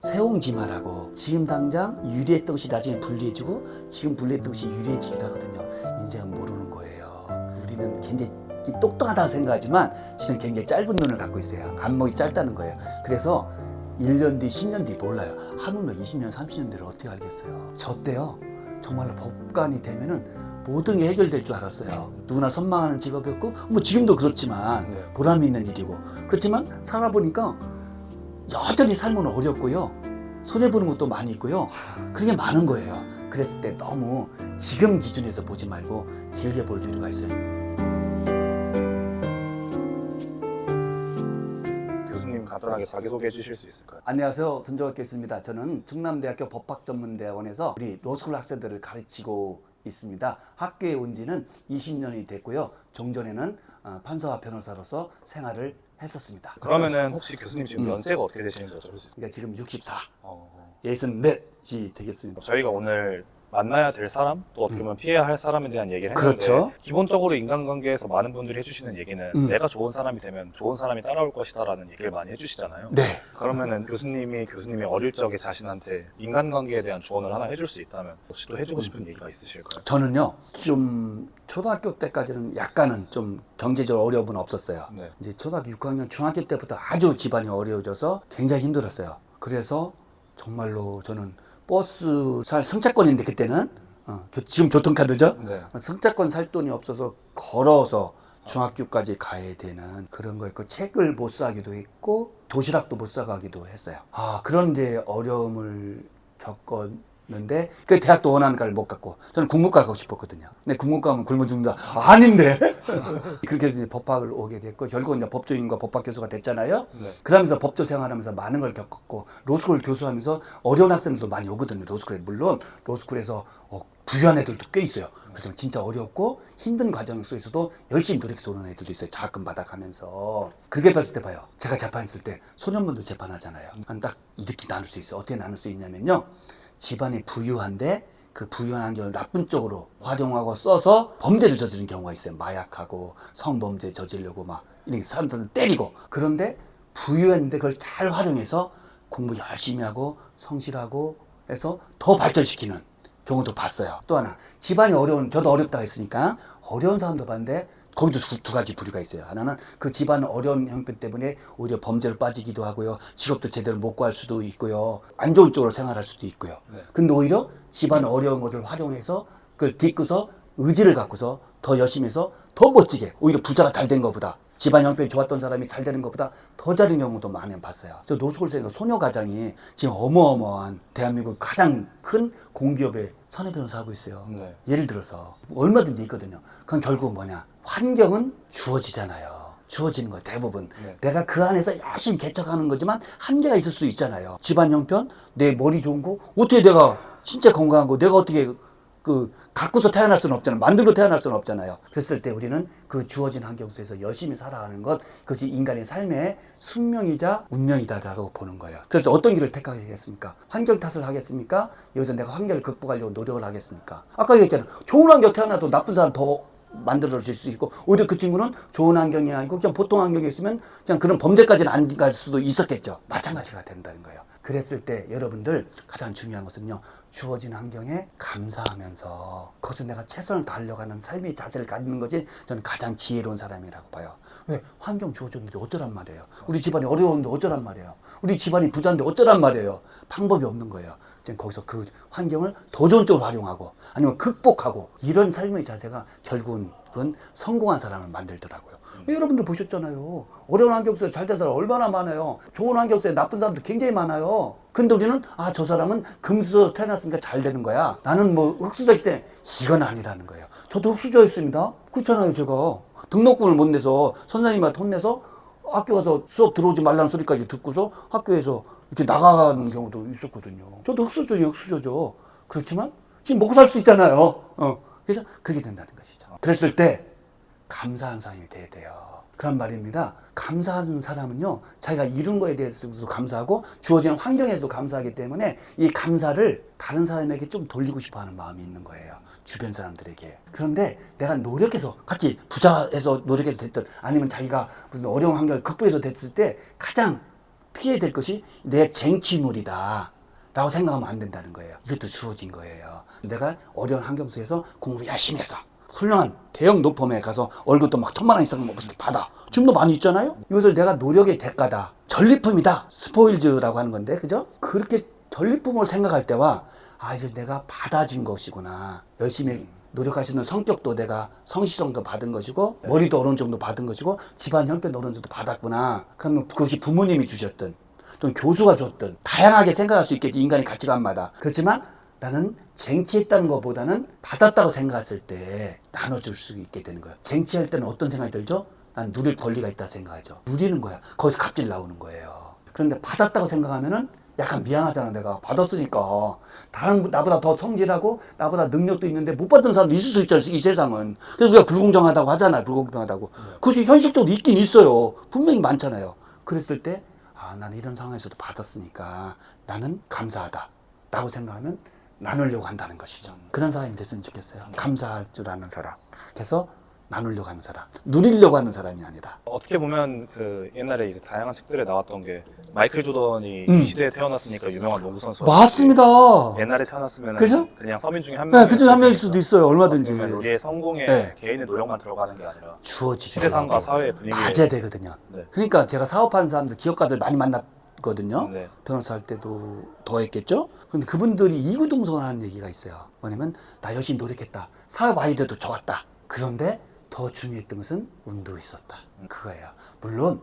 세옹지마라고 지금 당장 유리했던 것이 나중에 불리해지고 지금 불리했던 것이 유리해지기도 하거든요. 인생은 모르는 거예요. 우리는 굉장히 똑똑하다 생각하지만 실은 굉장히 짧은 눈을 갖고 있어요. 안목이 짧다는 거예요. 그래서 1년 뒤, 10년 뒤 몰라요. 하물며 20년, 30년 뒤를 어떻게 알겠어요. 저 때요. 정말로 법관이 되면은 모든 게 해결될 줄 알았어요. 누구나 선망하는 직업이었고 뭐 지금도 그렇지만 보람 있는 일이고 그렇지만 살아보니까 여전히 삶은 어렵고요. 손해보는 것도 많이 있고요. 그런 게 많은 거예요. 그랬을 때 너무 지금 기준에서 보지 말고 길게 볼 필요가 있어요. 교수님 간단하게 자기소개해 주실 수 있을까요? 안녕하세요. 손정학 교수입니다. 저는 충남대학교 법학전문대학원에서 우리 로스쿨 학생들을 가르치고 있습니다. 학교에 온 지는 20년이 됐고요. 종전에는 판사와 변호사로서 생활을 했었습니다. 그러면은 혹시 교수님 지금 연세가 어떻게 되시는지 여쭤볼 수 있을까요? 그러니까 지금 64, 64이 되겠습니다. 저희가 오늘 만나야 될 사람, 또 어떻게 보면 피해야 할 사람에 대한 얘기를 했는데 그렇죠. 기본적으로 인간관계에서 많은 분들이 해주시는 얘기는 내가 좋은 사람이 되면 좋은 사람이 따라올 것이다 라는 얘기를 많이 해주시잖아요. 네. 그러면은 교수님이 어릴 적에 자신한테 인간관계에 대한 조언을 하나 해줄 수 있다면 혹시 또 해주고 싶은 얘기가 있으실까요? 저는요, 좀 초등학교 때까지는 약간은 좀 경제적 어려움은 없었어요. 네. 이제 초등학교 6학년, 중학교 때부터 아주 집안이 어려워져서 굉장히 힘들었어요. 그래서 정말로 저는 버스 살 승차권인데 그때는 지금 교통카드죠? 네. 승차권 살 돈이 없어서 걸어서 중학교까지 가야 되는 그런 거였고 책을 못 사기도 했고 도시락도 못 사가기도 했어요. 그런 이제 어려움을 겪었는데 그 대학도 원하는 과를 못 갔고 저는 국문과 가고 싶었거든요. 근데 국문과 하면 굶어 죽는다. 아닌데 그렇게 해서 이제 법학을 오게 됐고 결국은 이제 법조인과 법학 교수가 됐잖아요. 네. 그러면서 법조 생활하면서 많은 걸 겪었고 로스쿨 교수하면서 어려운 학생들도 많이 오거든요. 로스쿨에 물론 로스쿨에서 부유한 애들도 꽤 있어요. 그래서 진짜 어렵고 힘든 과정 속에서도 열심히 노력해서 오는 애들도 있어요. 자금 받아가면서. 그렇게 봤을 때 봐요. 제가 재판했을 때 소년범도 재판하잖아요. 딱 이렇게 나눌 수 있어요. 어떻게 나눌 수 있냐면요. 집안이 부유한데 그 부유한 환경을 나쁜 쪽으로 활용하고 써서 범죄를 저지르는 경우가 있어요. 마약하고 성범죄 저지르려고 막 이렇게 사람들을 때리고. 그런데 부유했는데 그걸 잘 활용해서 공부 열심히 하고 성실하고 해서 더 발전시키는 경우도 봤어요. 또 하나 집안이 어려운, 저도 어렵다고 했으니까 어려운 사람도 봤는데 거기도 두 가지 부류가 있어요. 하나는 그 집안 어려운 형편 때문에 오히려 범죄로 빠지기도 하고요. 직업도 제대로 못 구할 수도 있고요. 안 좋은 쪽으로 생활할 수도 있고요. 근데 오히려 집안 어려운 것을 활용해서 그걸 딛고서 의지를 갖고서 더 열심히 해서 더 멋지게 오히려 부자가 잘 된 것보다 집안 형편이 좋았던 사람이 잘 되는 것보다 더 잘된 경우도 많이 봤어요. 저 노스쿨에서 소녀가장이 지금 어마어마한 대한민국 가장 큰 공기업의 사내변호사 하고 있어요. 네. 예를 들어서 얼마든지 있거든요. 그건 결국 뭐냐? 환경은 주어지잖아요. 주어지는 거예요. 대부분. 네. 내가 그 안에서 열심히 개척하는 거지만 한계가 있을 수 있잖아요. 집안 형편, 내 머리 좋은 거 어떻게 내가 진짜 건강한 거 내가 어떻게 갖고서 태어날 수는 없잖아요. 만들고 태어날 수는 없잖아요. 그랬을 때 우리는 그 주어진 환경 속에서 열심히 살아가는 것, 그것이 인간의 삶의 숙명이자 운명이다라고 보는 거예요. 그래서 어떤 길을 택하겠습니까? 환경 탓을 하겠습니까? 여기서 내가 환경을 극복하려고 노력을 하겠습니까? 아까 얘기했잖아요. 좋은 환경 태어나도 나쁜 사람 더 만들어질 수 있고 오히려 그 친구는 좋은 환경이 아니고 그냥 보통 환경에 있으면 그냥 그런 범죄까지는 안 갈 수도 있었겠죠. 마찬가지가 된다는 거예요. 그랬을 때 여러분들 가장 중요한 것은요. 주어진 환경에 감사하면서 그것을 내가 최선을 다하려고 하는 삶의 자세를 갖는 것이 저는 가장 지혜로운 사람이라고 봐요. 왜? 환경 주어졌는데 어쩌란 말이에요. 우리 집안이 어려운데 어쩌란 말이에요. 우리 집안이 부자인데 어쩌란 말이에요. 방법이 없는 거예요. 거기서 그 환경을 더 좋은 쪽으로 활용하고 아니면 극복하고 이런 삶의 자세가 결국은 그건 성공한 사람을 만들더라고요. 여러분들 보셨잖아요. 어려운 환경 속에 잘 된 사람 얼마나 많아요. 좋은 환경 속에 나쁜 사람도 굉장히 많아요. 근데 우리는 저 사람은 금수저 태어났으니까 잘 되는 거야. 나는 뭐 흙수저일 때 이건 아니라는 거예요. 저도 흙수저였습니다. 그렇잖아요. 제가 등록금을 못 내서 선생님한테 혼내서 학교 가서 수업 들어오지 말라는 소리까지 듣고서 학교에서 이렇게 나가는 경우도 있었거든요. 저도 흙수저죠. 그렇지만 지금 먹고 살 수 있잖아요. 그래서 그게 된다는 것이죠. 그랬을 때 감사한 사람이 돼야 돼요. 그런 말입니다. 감사하는 사람은요, 자기가 이룬 거에 대해서도 감사하고 주어지는 환경에도 감사하기 때문에 이 감사를 다른 사람에게 좀 돌리고 싶어 하는 마음이 있는 거예요. 주변 사람들에게. 그런데 내가 노력해서 같이 부자해서 노력해서 됐든 아니면 자기가 무슨 어려운 환경을 극복해서 됐을 때 가장 피해야 될 것이 내 쟁취물이다 라고 생각하면 안 된다는 거예요. 이것도 주어진 거예요. 내가 어려운 환경 속에서 공부 열심히 해서 훌륭한 대형 로펌에 가서 월급도 막 1,000만 원 이상 받아. 지금도 많이 있잖아요. 이것을 내가 노력의 대가다. 전리품이다. 스포일즈라고 하는 건데, 그죠? 그렇게 전리품을 생각할 때와 이제 내가 받아진 것이구나. 열심히 노력하시는 성격도 내가 성실성도 받은 것이고 머리도 어느 정도 받은 것이고 집안 형편도 어느 정도 받았구나. 그러면 그것이 부모님이 주셨든 또는 교수가 줬든 다양하게 생각할 수 있겠지. 인간의 가치관마다. 그렇지만 나는 쟁취했다는 것보다는 받았다고 생각했을 때 나눠줄 수 있게 되는 거예요. 쟁취할 때는 어떤 생각이 들죠? 난 누릴 권리가 있다 생각하죠. 누리는 거야. 거기서 갑질 나오는 거예요. 그런데 받았다고 생각하면은 약간 미안하잖아. 내가 받았으니까 다른 나보다 더 성실하고 나보다 능력도 있는데 못 받은 사람도 있을 수 있잖아. 이 세상은. 그래서 우리가 불공정하다고 하잖아요. 불공평하다고. 그것이 현실적으로 있긴 있어요. 분명히 많잖아요. 그랬을 때 나는 이런 상황에서도 받았으니까 나는 감사하다 라고 생각하면 나누려고 한다는 것이죠. 그런 사람이 됐으면 좋겠어요. 감사할 줄 아는 사람. 그래서 나누려고 하는 사람. 누리려고 하는 사람이 아니라. 어떻게 보면 그 옛날에 이제 다양한 책들에 나왔던 게 마이클 조던이 이 시대에 태어났으니까 유명한 농구 선수가 맞습니다. 옛날에 태어났으면 그죠? 그냥 서민 중에 한 네, 명. 그중 한 명일 수도 있어요. 얼마든지. 우리의 성공에 네. 개인의 노력만 들어가는 게 아니라 주어지죠. 시대상과 사회의 분위기에 맞아야 되거든요. 네. 그러니까 제가 사업하는 사람들, 기업가들 많이 만났거든요. 네. 변호사 할 때도 더 했겠죠. 근데 그분들이 이구동성하는 얘기가 있어요. 뭐냐면 나 열심히 노력했다. 사업 아이디어도 좋았다. 그런데 더 중요했던 것은 운도 있었다. 그거예요. 물론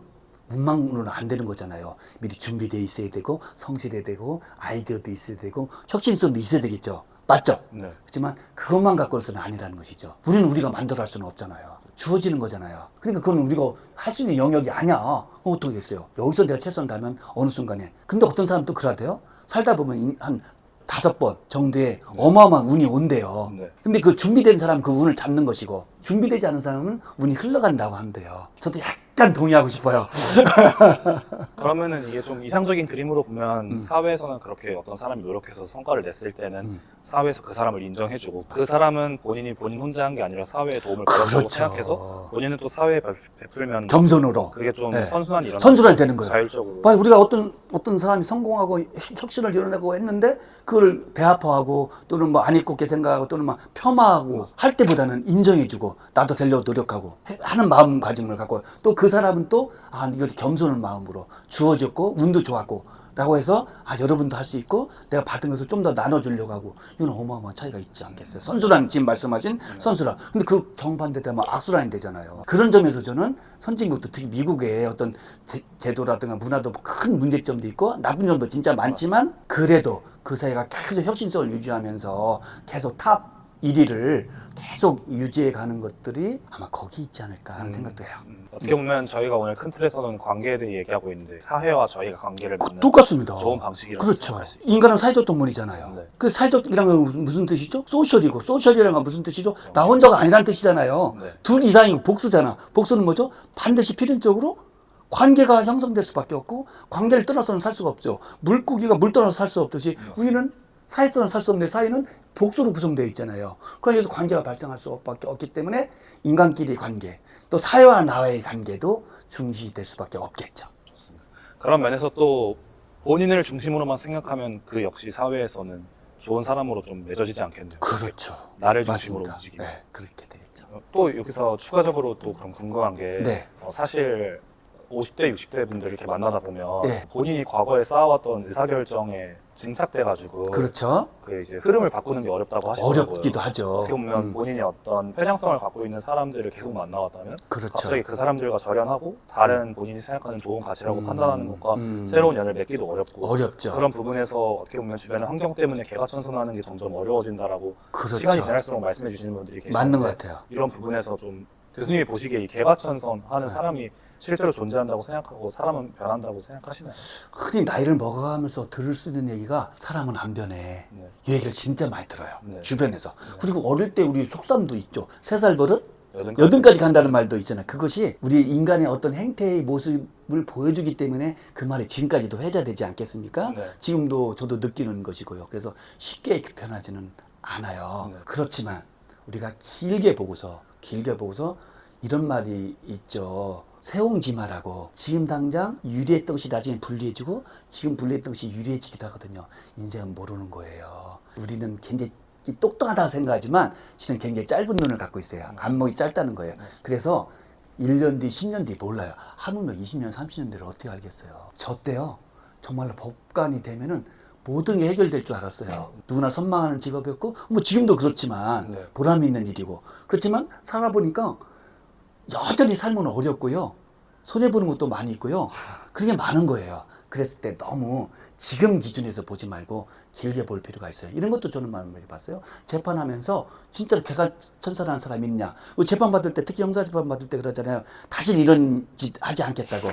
문망으로는 안 되는 거잖아요. 미리 준비되어 있어야 되고 성실해야 되고 아이디어도 있어야 되고 혁신성도 있어야 되겠죠. 맞죠? 네. 그렇지만 그것만 갖고서는 아니라는 것이죠. 우리는 우리가 만들어 할 수는 없잖아요. 주어지는 거잖아요. 그러니까 그건 우리가 할 수 있는 영역이 아니야. 어떻게 했어요? 여기서 내가 최선을 다하면 어느 순간에. 근데 어떤 사람은 또 그러대요. 살다 보면 한 5번 정도의 어마어마한 운이 온대요. 네. 근데 그 준비된 사람은 그 운을 잡는 것이고 준비되지 않은 사람은 운이 흘러간다고 한대요. 저도 약간 동의하고 싶어요. 그러면은 이게 좀 이상적인 그림으로 보면 사회에서는 그렇게 어떤 사람이 노력해서 성과를 냈을 때는 사회에서 그 사람을 인정해주고 그 사람은 본인이 본인 혼자 한 게 아니라 사회에 도움을 받았다고 그렇죠. 생각해서 본인은 또 사회에 베풀면 겸손으로. 그게 좀 네. 선순환이 일어나는 선순환이 되는 거예요. 자율적으로. 만약 우리가 어떤 사람이 성공하고 혁신을 이뤄내고 했는데 그걸 배아파하고 또는 뭐 안 입고 생각하고 또는 막 폄하하고 할 때보다는 인정해주고 나도 되려고 노력하고 하는 마음가짐을 갖고 또 그 사람은 또 이것도 겸손한 마음으로 주어졌고 운도 좋았고 라고 해서 여러분도 할 수 있고 내가 받은 것을 좀 더 나눠주려고 하고 이건 어마어마한 차이가 있지 않겠어요. 선순환 지금 말씀하신 선순환. 근데 그 정반대 되면 악순환이 되잖아요. 그런 점에서 저는 선진국도 특히 미국의 어떤 제도라든가 문화도 큰 문제점도 있고 나쁜 점도 진짜 많지만 그래도 그 사회가 계속 혁신성을 유지하면서 계속 탑 1위를 계속 유지해 가는 것들이 아마 거기 있지 않을까 하는 생각도 해요. 어떻게 보면 저희가 오늘 큰 틀에서는 관계에 대해 얘기하고 있는데 사회와 저희가 관계를 맺는 똑같습니다. 좋은 방식이라고 그렇죠. 생각할 수 있어요. 인간은 사회적 동물이잖아요. 네. 그 사회적이라는 건 무슨 뜻이죠? 소셜이고 소셜이라는 건 무슨 뜻이죠? 나 혼자가 아니라는 뜻이잖아요. 네. 둘 이상이고 복수잖아. 복수는 뭐죠? 반드시 필연적으로 관계가 형성될 수밖에 없고 관계를 떠나서는 살 수가 없죠. 물고기가 물 떠나서 살 수 없듯이 우리는 사회 떠나서 살 수 없는데 사회는 복수로 구성되어 있잖아요. 그래서 관계가 발생할 수밖에 없기 때문에 인간끼리 관계, 또 사회와 나와의 관계도 중시될 수밖에 없겠죠. 그런 면에서 또 본인을 중심으로만 생각하면 그 역시 사회에서는 좋은 사람으로 좀 맺어지지 않겠네요. 그렇죠. 나를 중심으로 맞습니다. 움직이는. 네, 그렇게 되겠죠. 또 여기서 추가적으로 또 그럼 궁금한 게 네. 사실 50대, 60대 분들 이렇게 만나다 보면 네. 본인이 과거에 쌓아왔던 의사결정에 증착돼가지고 그렇죠. 그 이제 흐름을 바꾸는 게 어렵다고 하시더라고요. 어렵기도 하죠. 어떻게 보면 본인이 어떤 편향성을 갖고 있는 사람들을 계속 만나왔다면 그렇죠. 갑자기 그 사람들과 절연하고 다른 본인이 생각하는 좋은 가치라고 판단하는 것과 새로운 연을 맺기도 어렵고 어렵죠. 그런 부분에서 어떻게 보면 주변의 환경 때문에 개가천선하는 게 점점 어려워진다라고 그렇죠. 시간이 지날수록 말씀해 주시는 분들이 계시는데 맞는 것 같아요. 이런 부분에서 좀 교수님이 보시기에 이 개가천선 하는 사람이 실제로 존재한다고 생각하고 사람은 변한다고 생각하시나요? 흔히 나이를 먹어가면서 들을 수 있는 얘기가 사람은 안 변해. 네. 이 얘기를 진짜 많이 들어요. 네. 주변에서. 그리고 어릴 때 우리 속담도 있죠. 3살 버릇? 여든까지. 여든까지 간다는 말도 있잖아요. 그것이 우리 인간의 어떤 행태의 모습을 보여주기 때문에 그 말이 지금까지도 회자되지 않겠습니까? 네. 지금도 저도 느끼는 것이고요. 그래서 쉽게 변하지는 않아요. 네. 그렇지만 우리가 길게 보고서 이런 말이 있죠. 세옹지마라고. 지금 당장 유리했던 것이 나중에 불리해지고 지금 불리했던 것이 유리해지기도 하거든요. 인생은 모르는 거예요. 우리는 굉장히 똑똑하다 생각하지만 실은 굉장히 짧은 눈을 갖고 있어요. 안목이 짧다는 거예요. 그래서 1년 뒤, 10년 뒤 몰라요. 하물며 20년, 30년 뒤를 어떻게 알겠어요. 저 때요. 정말로 법관이 되면은 모든 게 해결될 줄 알았어요. 누구나 선망하는 직업이었고 뭐 지금도 그렇지만 네. 보람이 있는 일이고 그렇지만 살아보니까 여전히 삶은 어렵고요. 손해보는 것도 많이 있고요. 그런 게 많은 거예요. 그랬을 때 너무 지금 기준에서 보지 말고 길게 볼 필요가 있어요. 이런 것도 저는 많이 봤어요. 재판하면서 진짜로 개가천선한 사람이 있냐. 재판 받을 때 특히 형사재판 받을 때 그러잖아요. 다시는 이런 짓 하지 않겠다고.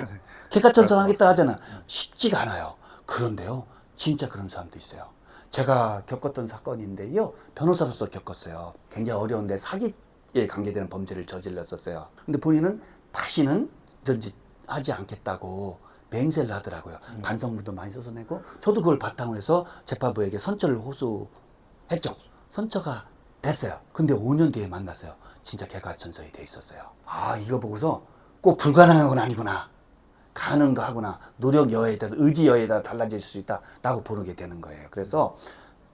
개가천선하겠다 하잖아. 쉽지가 않아요. 그런데요. 진짜 그런 사람도 있어요. 제가 겪었던 사건인데요. 변호사로서 겪었어요. 굉장히 어려운데 사기에 관계되는 범죄를 저질렀었어요. 근데 본인은 다시는 이런 짓 하지 않겠다고 맹세를 하더라고요. 반성문도 많이 써서 내고 저도 그걸 바탕으로 해서 재판부에게 선처를 호소했죠. 선처가 됐어요. 근데 5년 뒤에 만났어요. 진짜 개가천선이 돼 있었어요. 아, 이거 보고서 꼭 불가능한 건 아니구나. 가능도 하구나. 노력 여하에 따라서 의지 여하에 따라 달라질 수 있다 라고 보게 되는 거예요. 그래서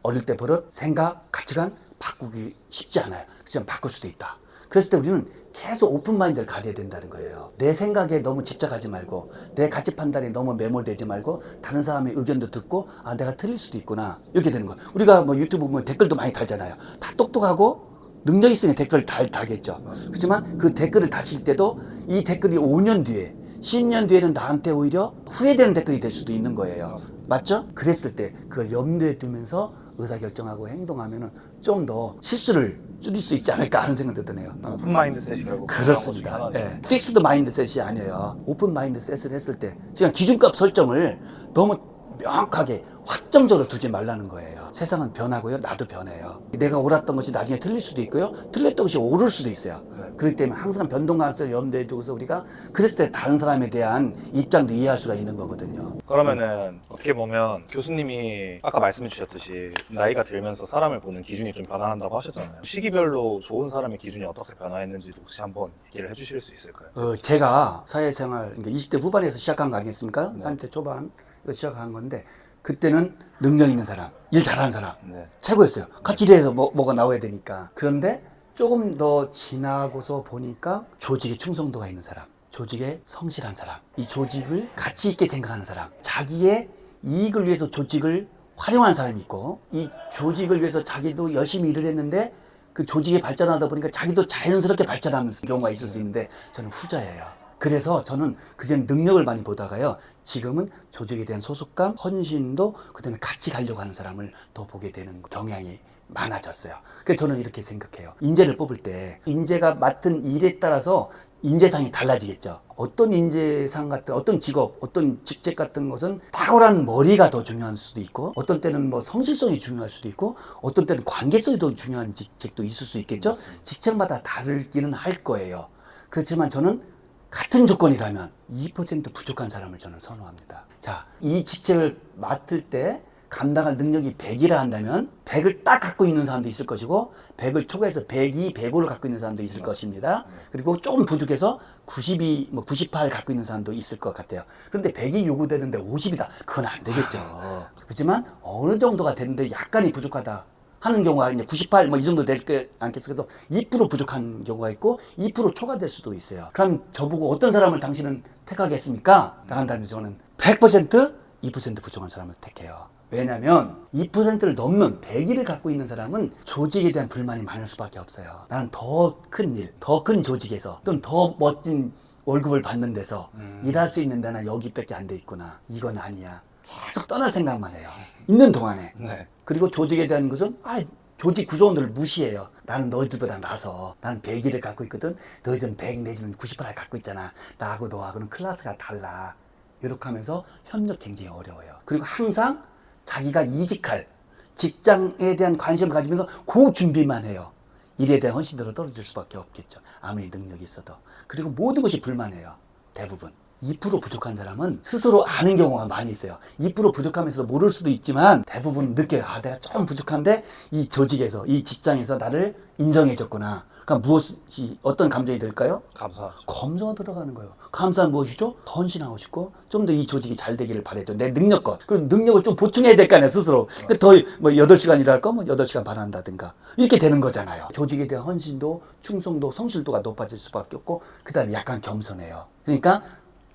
어릴 때 버릇, 생각, 가치관 바꾸기 쉽지 않아요. 그냥 바꿀 수도 있다. 그랬을 때 우리는 계속 오픈 마인드를 가져야 된다는 거예요. 내 생각에 너무 집착하지 말고 내 가치 판단에 너무 매몰되지 말고 다른 사람의 의견도 듣고 아 내가 틀릴 수도 있구나 이렇게 되는 거예요. 우리가 뭐 유튜브 보면 댓글도 많이 달잖아요. 다 똑똑하고 능력 있으니 댓글을 달겠죠. 그렇지만 그 댓글을 다실 때도 이 댓글이 5년 뒤에 10년 뒤에는 나한테 오히려 후회되는 댓글이 될 수도 있는 거예요. 맞죠? 그랬을 때 그걸 염두에 두면서 의사결정하고 행동하면은 좀 더 실수를 줄일 수 있지 않을까 하는 생각도 드네요. 오픈 마인드셋이 결국 그렇습니다. 예. 픽스드 마인드셋이 아니에요. 오픈 마인드셋을 했을 때 지금 기준값 설정을 너무 명확하게 확정적으로 두지 말라는 거예요. 세상은 변하고요. 나도 변해요. 내가 옳았던 것이 나중에 틀릴 수도 있고요. 틀렸던 것이 옳을 수도 있어요. 그렇기 때문에 항상 변동 가능성을 염두에 두고서 우리가 그랬을 때 다른 사람에 대한 입장도 이해할 수가 있는 거거든요. 그러면은 어떻게 보면 교수님이 아까 말씀해 주셨듯이 나이가 들면서 사람을 보는 기준이 좀 변화한다고 하셨잖아요. 시기별로 좋은 사람의 기준이 어떻게 변화했는지도 혹시 한번 얘기를 해주실 수 있을까요? 제가 사회생활 그러니까 20대 후반에서 시작한 거 아니겠습니까? 30대 초반 시작한 건데 그때는 능력 있는 사람, 일 잘하는 사람 최고였어요. 같이 일해서 뭐가 나와야 되니까. 그런데 조금 더 지나고서 보니까 조직에 충성도가 있는 사람, 조직에 성실한 사람, 이 조직을 가치 있게 생각하는 사람, 자기의 이익을 위해서 조직을 활용한 사람이 있고 이 조직을 위해서 자기도 열심히 일을 했는데 그 조직이 발전하다 보니까 자기도 자연스럽게 발전하는 경우가 있을 수 있는데 저는 후자예요. 그래서 저는 그전 능력을 많이 보다가요. 지금은 조직에 대한 소속감, 헌신도 그다음에 같이 가려고 하는 사람을 더 보게 되는 경향이 많아졌어요. 그래서 저는 이렇게 생각해요. 인재를 뽑을 때 인재가 맡은 일에 따라서 인재상이 달라지겠죠. 어떤 인재상 같은 어떤 직업, 어떤 직책 같은 것은 탁월한 머리가 더 중요한 수도 있고 어떤 때는 뭐 성실성이 중요할 수도 있고 어떤 때는 관계성이 더 중요한 직책도 있을 수 있겠죠. 직책마다 다르기는 할 거예요. 그렇지만 저는 같은 조건이라면 2% 부족한 사람을 저는 선호합니다. 자, 이 직책을 맡을 때 감당할 능력이 100이라 한다면 100을 딱 갖고 있는 사람도 있을 것이고 100을 초과해서 102, 105를 갖고 있는 사람도 있을 것입니다. 그리고 조금 부족해서 92, 98 갖고 있는 사람도 있을 것 같아요. 그런데 100이 요구되는데 50이다. 그건 안 되겠죠. 그렇지만 어느 정도가 되는데 약간이 부족하다 하는 경우가 이제 98 이 정도 될 게 않겠어. 그래서 2% 부족한 경우가 있고 2% 초과될 수도 있어요. 그럼 저보고 어떤 사람을 당신은 택하겠습니까? 한다면 저는 100% 2% 부족한 사람을 택해요. 왜냐하면 2%를 넘는 100일을 갖고 있는 사람은 조직에 대한 불만이 많을 수밖에 없어요. 나는 더 큰 일, 더 큰 조직에서 또는 더 멋진 월급을 받는 데서 일할 수 있는 데는 여기밖에 안 돼 있구나. 이건 아니야. 계속 떠날 생각만 해요. 있는 동안에. 그리고 조직에 대한 것은 조직 구조원들을 무시해요. 나는 너희들보다 나서 나는 100일을 갖고 있거든. 너희들은 100 내지는 98을 갖고 있잖아. 나하고 너하고는 클래스가 달라. 이렇게 하면서 협력 굉장히 어려워요. 그리고 항상 자기가 이직할 직장에 대한 관심을 가지면서 그 준비만 해요. 일에 대한 헌신도로 떨어질 수밖에 없겠죠. 아무리 능력이 있어도. 그리고 모든 것이 불만해요. 대부분. 2% 부족한 사람은 스스로 아는 경우가 많이 있어요. 2% 부족하면서도 모를 수도 있지만 대부분 느껴요. 내가 좀 부족한데 이 조직에서, 이 직장에서 나를 인정해줬구나. 그럼 무엇이 어떤 감정이 들까요? 감사. 검소가 들어가는 거예요. 감사는 무엇이죠? 더 헌신하고 싶고 좀 더 이 조직이 잘 되기를 바래죠. 내 능력껏. 그럼 능력을 좀 보충해야 될 거 아니에요, 스스로. 더뭐 8시간 일할 거면 8시간 반 한다든가. 이렇게 되는 거잖아요. 조직에 대한 헌신도, 충성도, 성실도가 높아질 수밖에 없고 그다음에 약간 겸손해요. 그러니까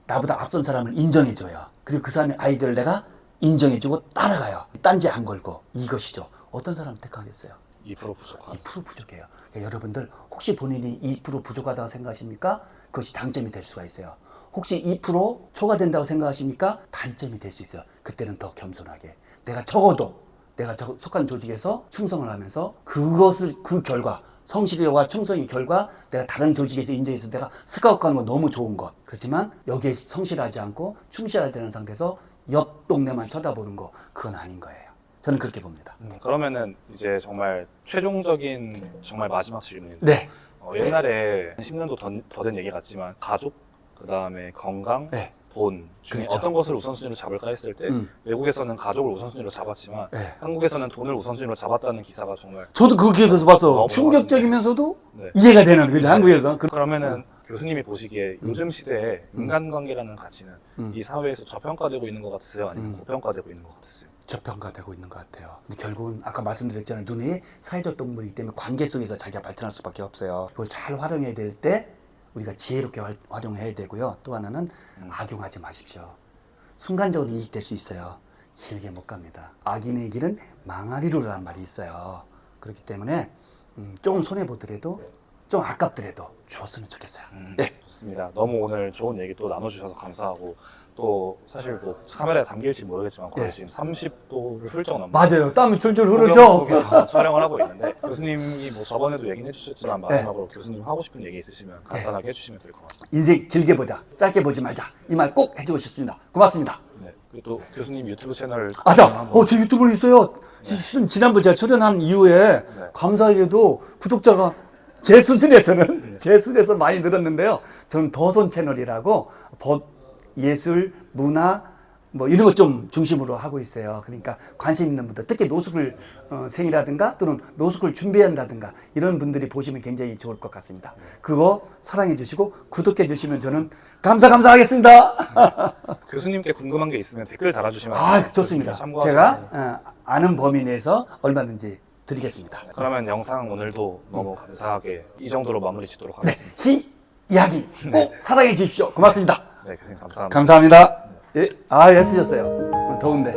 나보다 앞선 사람을 인정해줘요. 그리고 그 사람의 아이디어를 내가 인정해주고 따라가요. 딴지 안 걸고. 이것이죠. 어떤 사람 택하겠어요? 2% 부족한. 2% 부족해요. 그러니까 여러분들 혹시 본인이 2% 부족하다고 생각하십니까? 그것이 장점이 될 수가 있어요. 혹시 2% 초과된다고 생각하십니까? 단점이 될 수 있어요. 그때는 더 겸손하게. 내가 적어도 내가 속한 조직에서 충성을 하면서 그것을 그 결과 성실과 충성의 결과 내가 다른 조직에서 인정해서 내가 스카웃하는 건 너무 좋은 것. 그렇지만 여기에 성실하지 않고 충실하지 않은 상태에서 옆 동네만 쳐다보는 거 그건 아닌 거예요. 저는 그렇게 봅니다. 그러면은 이제 정말 최종적인 정말 마지막 질문인데 네. 옛날에 10년도 더 된 얘기 같지만 가족, 그 다음에 건강, 네. 돈 중에 그렇죠. 어떤 것을 우선순위로 잡을까 했을 때 외국에서는 가족을 우선순위로 잡았지만 네. 한국에서는 돈을 우선순위로 잡았다는 기사가 정말 저도 그 기업에서 봤어. 너무 충격적이면서도 네. 이해가 되는 거죠. 한국에서. 그러면은 교수님이 보시기에 요즘 시대에 인간관계라는 가치는 이 사회에서 저평가되고 있는 것 같으세요? 아니면 고평가되고 있는 것 같으세요? 저평가되고 있는 것 같아요. 근데 결국은 아까 말씀드렸잖아요. 눈이 사회적 동물이기 때문에 관계 속에서 자기가 발전할 수밖에 없어요. 그걸 잘 활용해야 될 때 우리가 지혜롭게 활용해야 되고요. 또 하나는 악용하지 마십시오. 순간적으로 이익될 수 있어요. 길게 못 갑니다. 악인의 길은 망하리로라는 말이 있어요. 그렇기 때문에 조금 손해보더라도 좀 아깝더라도 주었으면 좋겠어요. 네. 좋습니다. 너무 오늘 좋은 얘기 또 나눠주셔서 감사하고 또 사실 뭐 카메라에 담길지 모르겠지만 거의 지금 30도를 훌쩍 넘는 맞아요. 땀이 줄줄 풍경 흐르죠. 속에서 촬영을 하고 있는데 교수님이 뭐 저번에도 얘기는 해주셨지만 마지막으로 교수님 하고 싶은 얘기 있으시면 간단하게 해주시면 될 것 같습니다. 인생 길게 보자. 짧게 보지 말자. 이 말 꼭 해주고 싶습니다. 고맙습니다. 네. 그리고 또 교수님 유튜브 채널 자, 제 유튜브 있어요. 실은 지난번 제가 출연한 이후에 감사하게도 구독자가 제 수준에서 많이 늘었는데요. 저는 더손 채널이라고 예술, 문화 뭐 이런 것 좀 중심으로 하고 있어요. 그러니까 관심 있는 분들, 특히 노숙을 생이라든가 또는 노숙을 준비한다든가 이런 분들이 보시면 굉장히 좋을 것 같습니다. 그거 사랑해 주시고 구독해 주시면 저는 감사하겠습니다. 교수님께 궁금한 게 있으면 댓글 달아주시면 좋습니다. 참고하시면 제가 아는 범위 내에서 얼마든지 드리겠습니다. 그러면 영상 오늘도 너무 감사하게 이 정도로 마무리 짓도록 하겠습니다. 이야기 꼭 사랑해 주십시오. 고맙습니다. 네, 교수님 감사합니다. 감사합니다. 예, 애쓰셨어요. 더운데.